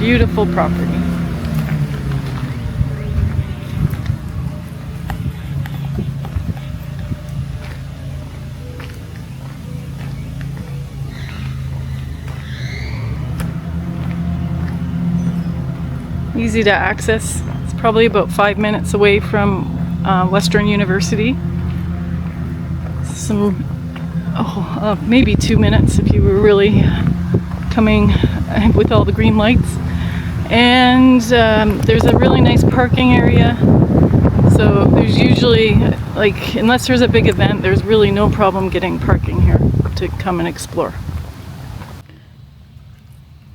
Beautiful property. Easy to access. It's probably about 5 minutes away from Western University. Maybe 2 minutes if you were really coming with all the green lights. And there's a really nice parking area. So there's usually, like, unless there's a big event, there's really no problem getting parking here to come and explore.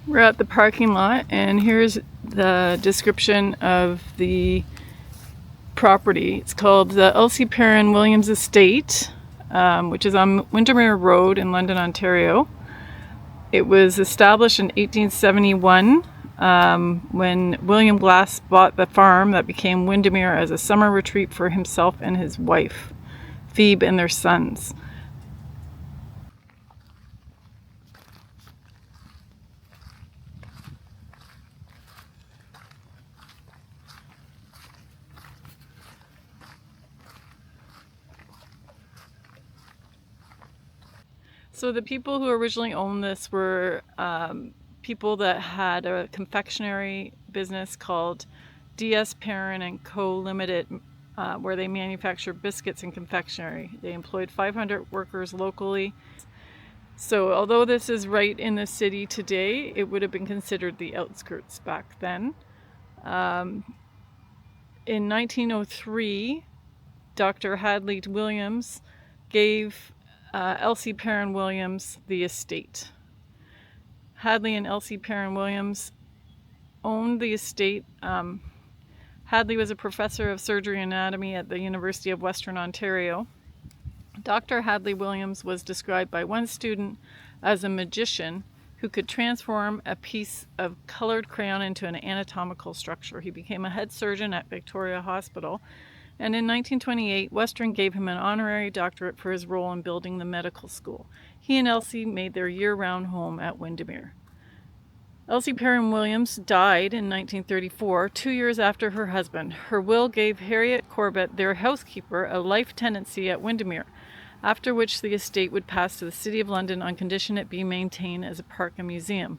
We're at the parking lot, and here's the description of the property. It's called the Elsie Perrin Williams Estate, which is on Windermere Road in London, Ontario. It was established in 1871 when William Glass bought the farm that became Windermere as a summer retreat for himself and his wife, Phoebe, and their sons. So the people who originally owned this were people that had a confectionery business called D.S. Perrin and Co. Limited, where they manufacture biscuits and confectionery. They employed 500 workers locally. So although this is right in the city today, it would have been considered the outskirts back then. In 1903, Dr. Hadley Williams gave Elsie Perrin Williams the estate. Hadley and Elsie Perrin Williams owned the estate. Hadley was a professor of surgery and anatomy at the University of Western Ontario. Dr. Hadley Williams was described by one student as a magician who could transform a piece of colored crayon into an anatomical structure. He became a head surgeon at Victoria Hospital, and in 1928, Western gave him an honorary doctorate for his role in building the medical school. He and Elsie made their year-round home at Windermere. Elsie Perrin Williams died in 1934, 2 years after her husband. Her will gave Harriet Corbett, their housekeeper, a life tenancy at Windermere, after which the estate would pass to the City of London on condition it be maintained as a park and museum.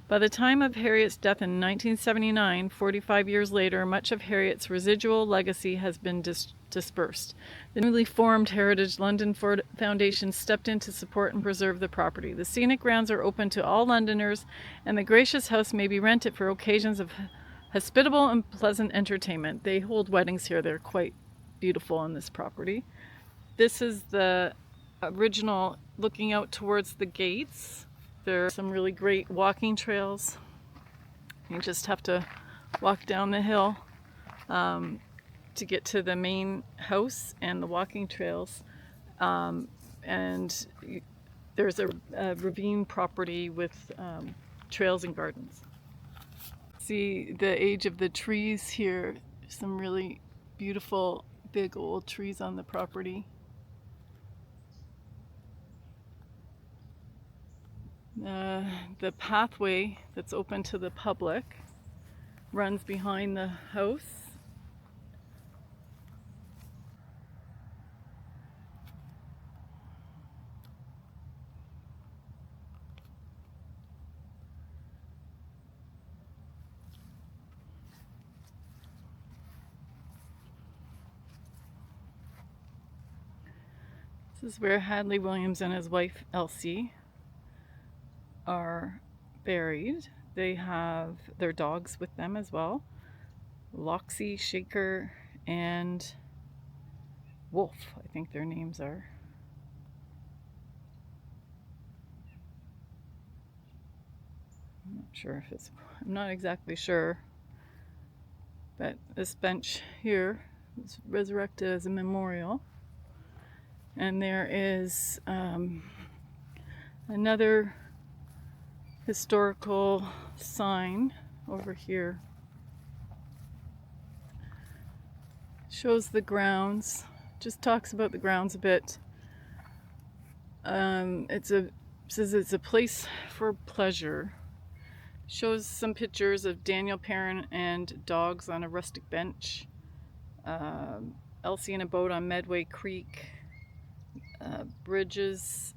By the time of Harriet's death in 1979, 45 years later, much of Harriet's residual legacy has been dispersed. The newly formed Heritage London Foundation stepped in to support and preserve the property. The scenic grounds are open to all Londoners, and the gracious house may be rented for occasions of hospitable and pleasant entertainment. They hold weddings here. They're quite beautiful on this property. This is the original looking out towards the gates. There are some really great walking trails. You just have to walk down the hill to get to the main house and the walking trails. And there's a ravine property with trails and gardens. See the age of the trees here. Some really beautiful big old trees on the property. The pathway that's open to the public runs behind the house. This is where Hadley Williams and his wife Elsie are buried. They have their dogs with them as well. Loxy, Shaker, and Wolf, I think their names are. I'm not exactly sure. But this bench here is resurrected as a memorial. And there is another historical sign over here. Shows the grounds, just talks about the grounds a bit. It says it's a place for pleasure. Shows some pictures of Daniel Perrin and dogs on a rustic bench. Elsie in a boat on Medway Creek. Bridges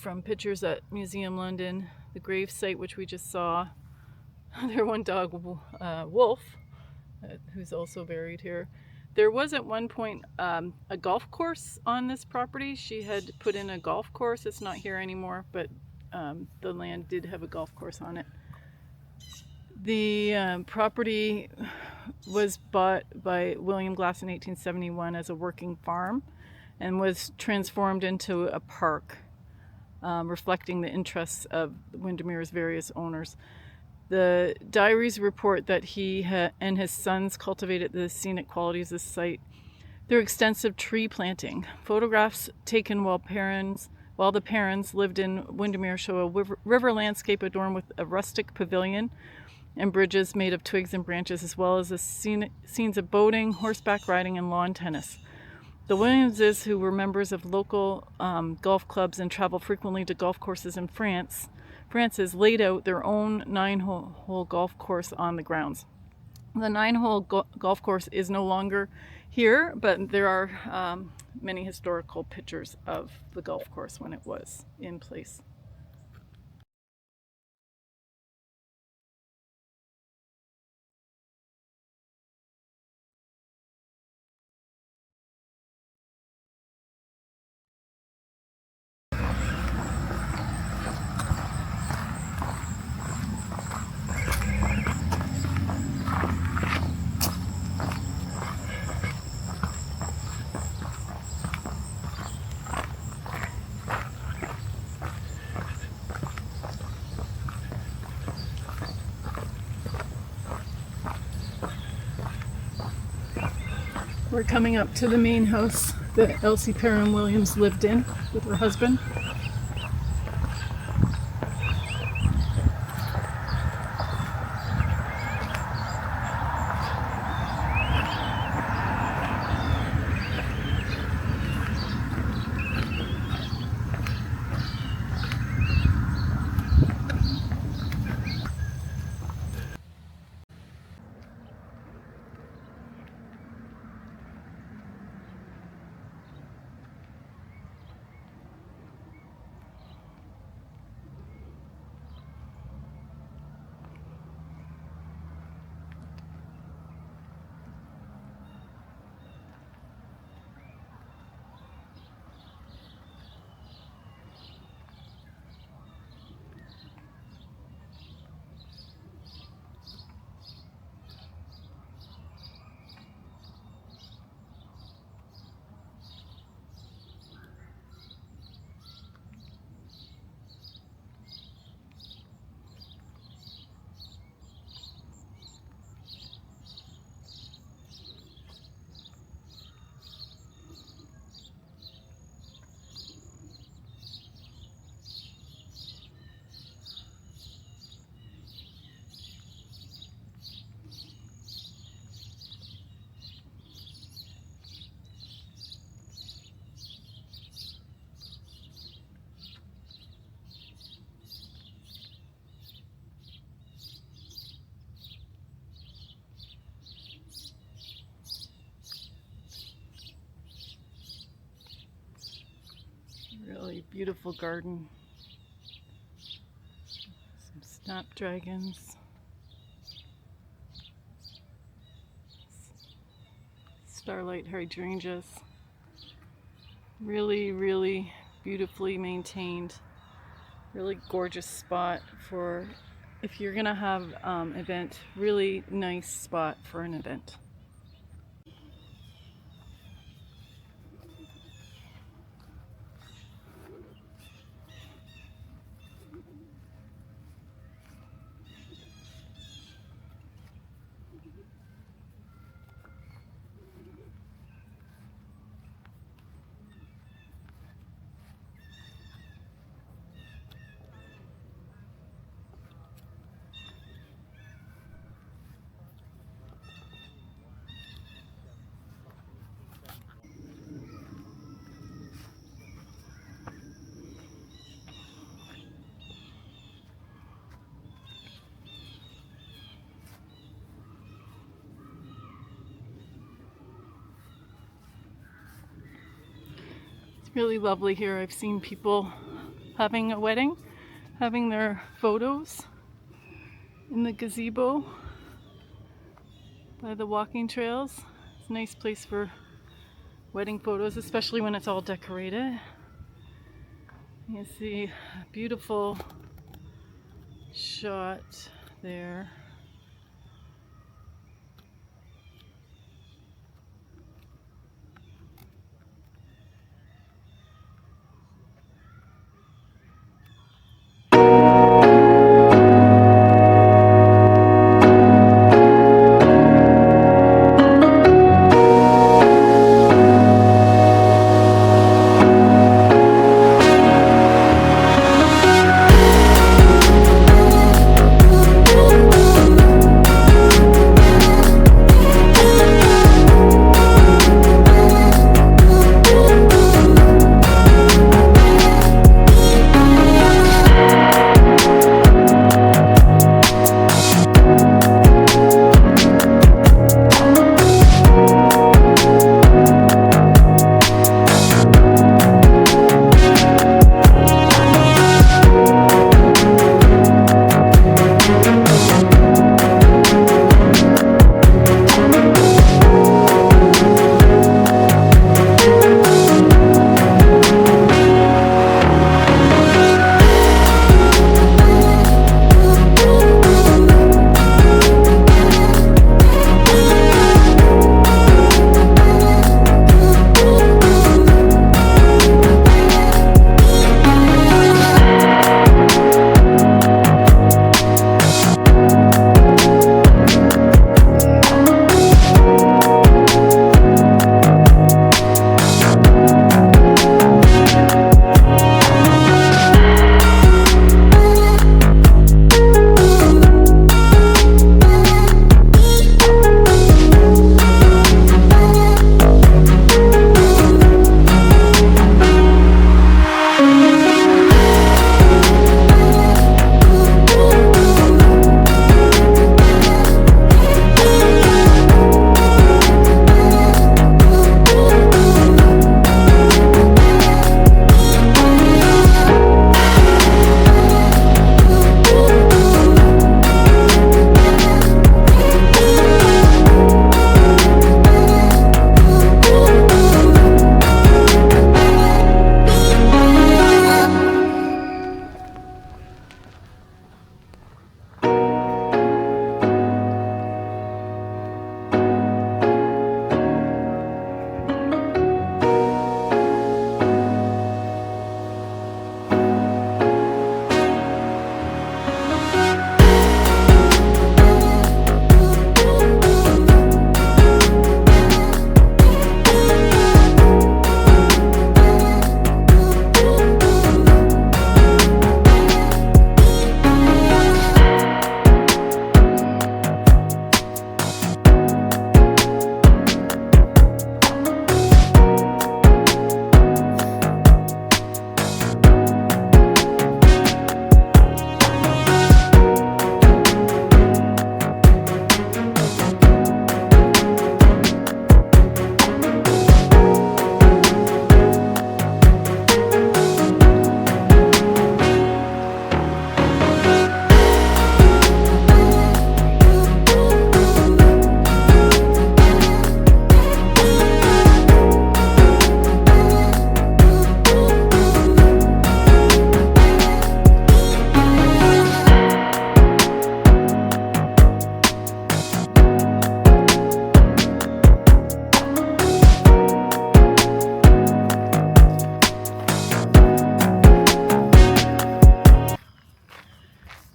from pictures at Museum London. The grave site, which we just saw. Their one dog, Wolf, who's also buried here. There was at one point a golf course on this property. She had put in a golf course. It's not here anymore, but the land did have a golf course on it. The property was bought by William Glass in 1871 as a working farm and was transformed into a park, reflecting the interests of Windermere's various owners. The diaries report that he and his sons cultivated the scenic qualities of the site through extensive tree planting. Photographs taken while the Perrins lived in Windermere show a river landscape adorned with a rustic pavilion and bridges made of twigs and branches, as well as scenes of boating, horseback riding, and lawn tennis. The Williamses, who were members of local golf clubs and traveled frequently to golf courses in France, laid out their own 9-hole golf course on the grounds. The 9-hole golf course is no longer here, but there are many historical pictures of the golf course when it was in place. We're coming up to the main house that Elsie Perrin Williams lived in with her husband. Really beautiful garden. Some snapdragons. Starlight hydrangeas. Really, really beautifully maintained. Really gorgeous spot for if you're gonna have an event. Really nice spot for an event. Really lovely here. I've seen people having a wedding, having their photos in the gazebo by the walking trails. It's a nice place for wedding photos, especially when it's all decorated. You see a beautiful shot there.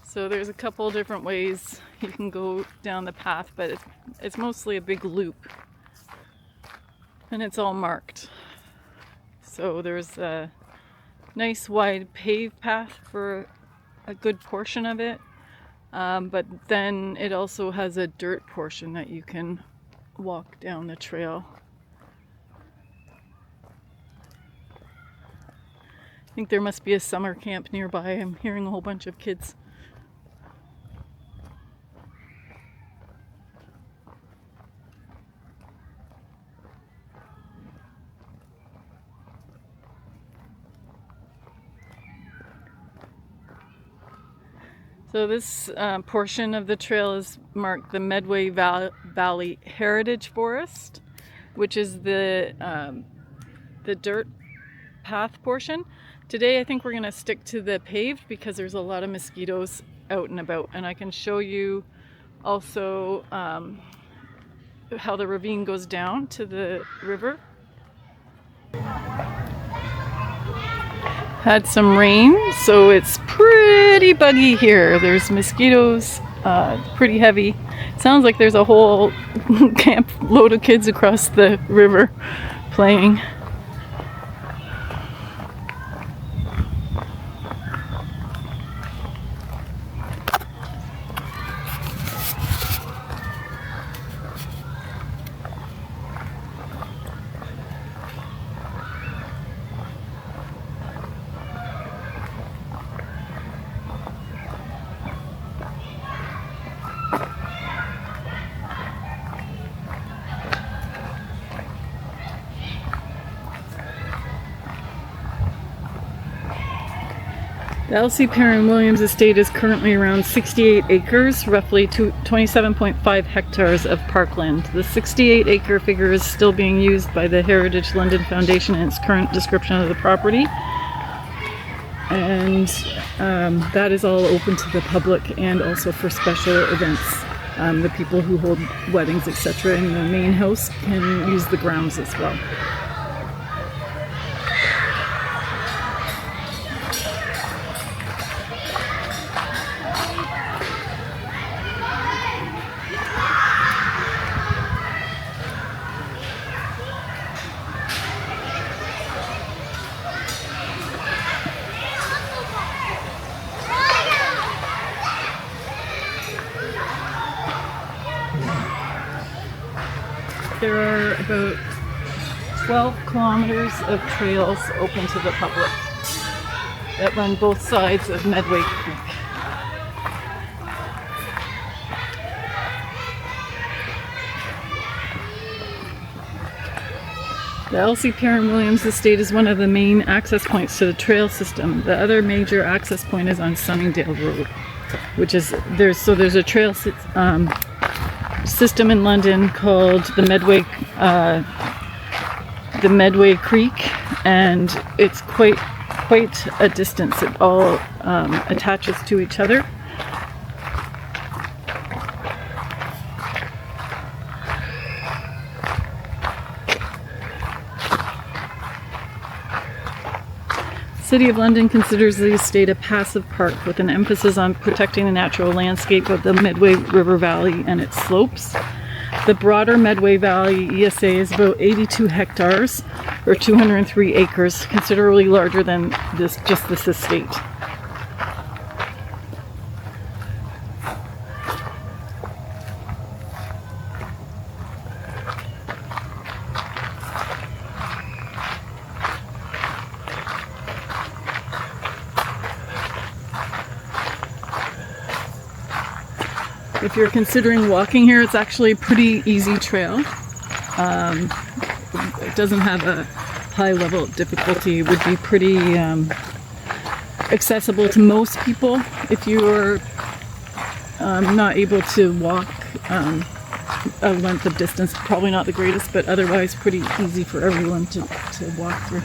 So there's a couple different ways you can go down the path, but it's mostly a big loop and it's all marked. So there's a nice wide paved path for a good portion of it, but then it also has a dirt portion that you can walk down the trail. I think there must be a summer camp nearby. I'm hearing a whole bunch of kids. So this portion of the trail is marked the Medway Valley Heritage Forest, which is the dirt path portion. Today I think we're going to stick to the paved because there's a lot of mosquitoes out and about, and I can show you also how the ravine goes down to the river. Had some rain, so it's pretty buggy here. There's mosquitoes, pretty heavy. Sounds like there's a whole camp load of kids across the river playing. The Elsie Perrin Williams Estate is currently around 68 acres, roughly 27.5 hectares of parkland. The 68 acre figure is still being used by the Heritage London Foundation in its current description of the property. And that is all open to the public and also for special events. The people who hold weddings, etc. in the main house can use the grounds as well. There are about 12 kilometers of trails open to the public that run both sides of Medway Creek. The Elsie Perrin Williams Estate is one of the main access points to the trail system. The other major access point is on Sunningdale Road, which is there's a trail system in London called the Medway Creek, and it's quite a distance. It all attaches to each other. The City of London considers the estate a passive park with an emphasis on protecting the natural landscape of the Medway River Valley and its slopes. The broader Medway Valley ESA is about 82 hectares or 203 acres, considerably larger than this estate. If you're considering walking here, it's actually a pretty easy trail. It doesn't have a high level of difficulty. It would be pretty accessible to most people if you are not able to walk a length of distance. Probably not the greatest, but otherwise pretty easy for everyone to walk through.